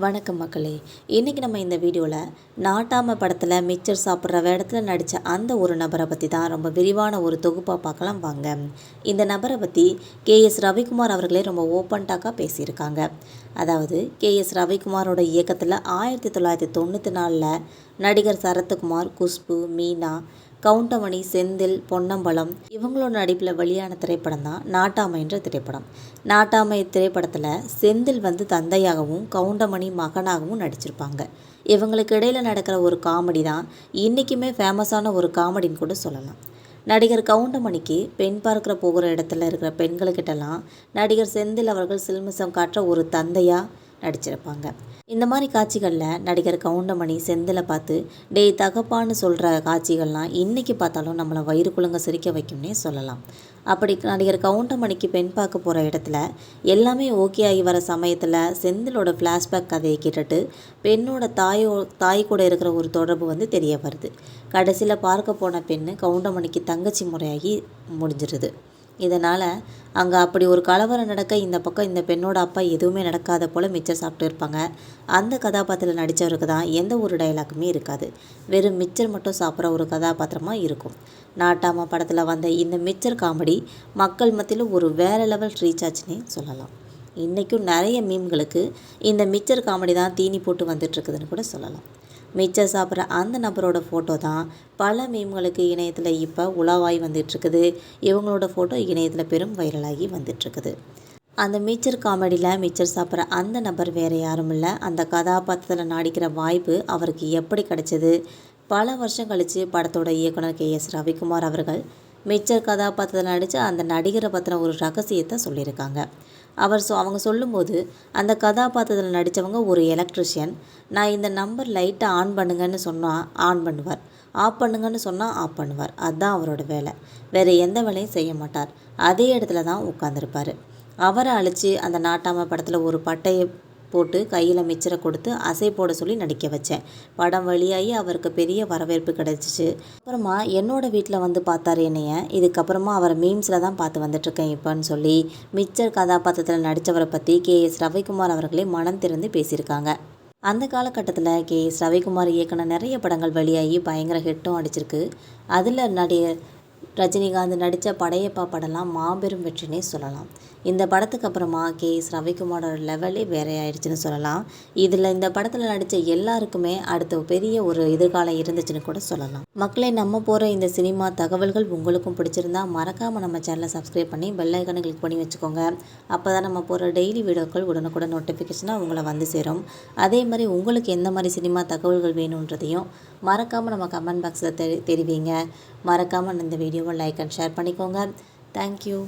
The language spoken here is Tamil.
வணக்கம் மக்களே. இன்றைக்கி நம்ம இந்த வீடியோவில் நாட்டாமை படத்தில் மிச்சர் சாப்பிட்ற வேடத்தில் நடித்த அந்த ஒரு நபரை பற்றி தான் ரொம்ப விரிவான ஒரு தொகுப்பாக பார்க்கலாம் வாங்க. இந்த நபரை பற்றி KS ரவிக்குமார் அவர்களே ரொம்ப ஓப்பன் டாக்காக பேசியிருக்காங்க. அதாவது KS ரவிக்குமாரோட இயக்கத்தில் 1994 நடிகர் சரத்குமார், குஷ்பு, மீனா, கவுண்டமணி, செந்தில், பொன்னம்பலம் இவங்களோட நடிப்பில் வெளியான திரைப்படம் தான் நாட்டாமைன்ற திரைப்படம். நாட்டாமை திரைப்படத்தில் செந்தில் தந்தையாகவும் கவுண்டமணி மகனாகவும் நடிச்சிருப்பாங்க. இவங்களுக்கு இடையில் நடக்கிற ஒரு காமெடி தான் இன்றைக்குமே ஃபேமஸான ஒரு காமெடின்னு கூட சொல்லலாம். நடிகர் கவுண்டமணிக்கு பெண் பார்க்குற போகிற இடத்துல இருக்கிற பெண்களுக்கிட்டலாம் நடிகர் செந்தில் அவர்கள் சில்மிசம் காட்டுற ஒரு தந்தையாக நடிச்சிருப்பாங்க. இந்த மாதிரி காட்சிகளில் நடிகர் கவுண்டமணி செந்திலை பார்த்து டேய் தகப்பான்னு சொல்கிற காட்சிகள்லாம் இன்றைக்கி பார்த்தாலும் நம்மளை வயிறு குலுங்க சிரிக்க வைக்கும்னே சொல்லலாம். அப்படி நடிகர் கவுண்டமணிக்கு பெண் பார்க்க போகிற இடத்துல எல்லாமே ஓகே ஆகி வர சமயத்தில் செந்திலோட ஃப்ளாஷ்பேக் கதையை கேட்டுட்டு பெண்ணோட தாய் கூட இருக்கிற ஒரு தொடர்பு தெரிய வருது. கடைசியில் பார்க்க போன பெண்ணு கவுண்டமணிக்கு தங்கச்சி முறையாகி முடிஞ்சிருது. இதனால் அங்கே அப்படி ஒரு கலவரம் நடக்க இந்த பக்கம் இந்த பெண்ணோட அப்பா எதுவுமே நடக்காத போல் மிச்சர் சாப்பிட்டு இருப்பாங்க. அந்த கதாபாத்திரத்தில் நடித்தவருக்கு தான் எந்த ஒரு டைலாக்குமே இருக்காது. வெறும் மிச்சர் மட்டும் சாப்பிட்ற ஒரு கதாபாத்திரமாக இருக்கும். நாட்டாமா படத்தில் வந்த இந்த மிச்சர் காமெடி மக்கள் மத்தியில் ஒரு வேறு லெவல் ரீச் ஆச்சுன்னே சொல்லலாம். இன்றைக்கும் நிறைய மீம்களுக்கு இந்த மிச்சர் காமெடி தான் தீனி போட்டு வந்துட்டுருக்குதுன்னு கூட சொல்லலாம். மிச்சர் சாப்பிட்ற அந்த நபரோட ஃபோட்டோ தான் பல மீம்களுக்கு இணையத்தில் இப்போ உலாவாகி வந்துட்டுருக்குது. இவங்களோட ஃபோட்டோ இணையத்தில் பெரும் வைரலாகி வந்துட்டுருக்குது. அந்த மிச்சர் காமெடியில் மிச்சர் சாப்பிட்ற அந்த நபர் வேறு யாரும் இல்லை, அந்த கதாபாத்திரத்தில் நடிக்கிற வாய்ப்பு அவருக்கு எப்படி கிடைச்சது? பல வருஷம் கழித்து படத்தோட இயக்குனர் KS ரவிக்குமார் அவர்கள் மிச்சர் கதாபாத்திரத்தில் நடித்து அந்த நடிகரை பற்றின ஒரு ரகசியத்தை சொல்லியிருக்காங்க. அவங்க சொல்லும்போது அந்த கதாபாத்திரத்தில் நடித்தவங்க ஒரு எலக்ட்ரிஷியன். நான் இந்த நம்பர் லைட்டை ஆன் பண்ணுங்கன்னு சொன்னால் ஆன் பண்ணுவார், ஆஃப் பண்ணுங்கன்னு சொன்னால் ஆஃப் பண்ணுவார். அதுதான் அவரோட வேலை. வேறு எந்த வேலையும் செய்ய மாட்டார். அதே இடத்துல தான் உட்காந்துருப்பார். அவரை அழைச்சி அந்த நாட்டாமை படத்தில் ஒரு பட்டையை போட்டு கையில் மிச்சரை கொடுத்து அசை போட சொல்லி நடிக்க வச்சேன். படம் வழியாகி அவருக்கு பெரிய வரவேற்பு கிடைச்சிச்சு. அப்புறமா என்னோட வீட்டில் பார்த்தாரு என்னைய. இதுக்கப்புறமா அவரை மீம்ஸில் தான் பார்த்து வந்துட்டுருக்கேன் இப்போன்னு சொல்லி மிச்சர் கதாபாத்திரத்தில் நடித்தவரை பற்றி KS ரவிக்குமார் அவர்களே மனம் திறந்து பேசியிருக்காங்க. அந்த காலகட்டத்தில் KS ரவிக்குமார் இயக்குன நிறைய படங்கள் வெளியாகி பயங்கர ஹிட்டும் அடிச்சிருக்கு. அதில் ரஜினிகாந்த் நடித்த படையப்பா படம்லாம் மாபெரும் வெற்றினே சொல்லலாம். இந்த படத்துக்கு அப்புறமா KS ரவிக்குமாரோட லெவலே வேறே ஆயிடுச்சுன்னு சொல்லலாம். இந்த படத்தில் நடித்த எல்லாருக்குமே அடுத்த பெரிய ஒரு எதிர்காலம் இருந்துச்சுன்னு கூட சொல்லலாம். மக்களே, நம்ம போகிற இந்த சினிமா தகவல்கள் உங்களுக்கும் பிடிச்சிருந்தா மறக்காமல் நம்ம சேனலை சப்ஸ்கிரைப் பண்ணி பெல் ஐக்கானை கிளிக் பண்ணி வச்சுக்கோங்க. அப்போ தான் நம்ம போகிற டெய்லி வீடியோக்கள் உடனுக்குடன் நோட்டிஃபிகேஷனாக உங்களை சேரும். அதே மாதிரி உங்களுக்கு எந்த மாதிரி சினிமா தகவல்கள் வேணுன்றதையும் மறக்காமல் நம்ம கமெண்ட் பாக்ஸில் தெரிவிங்க. மறக்காமல் இந்த வீடியோவை லைக் அண்ட் ஷேர் பண்ணிக்கோங்க. தேங்க்யூ.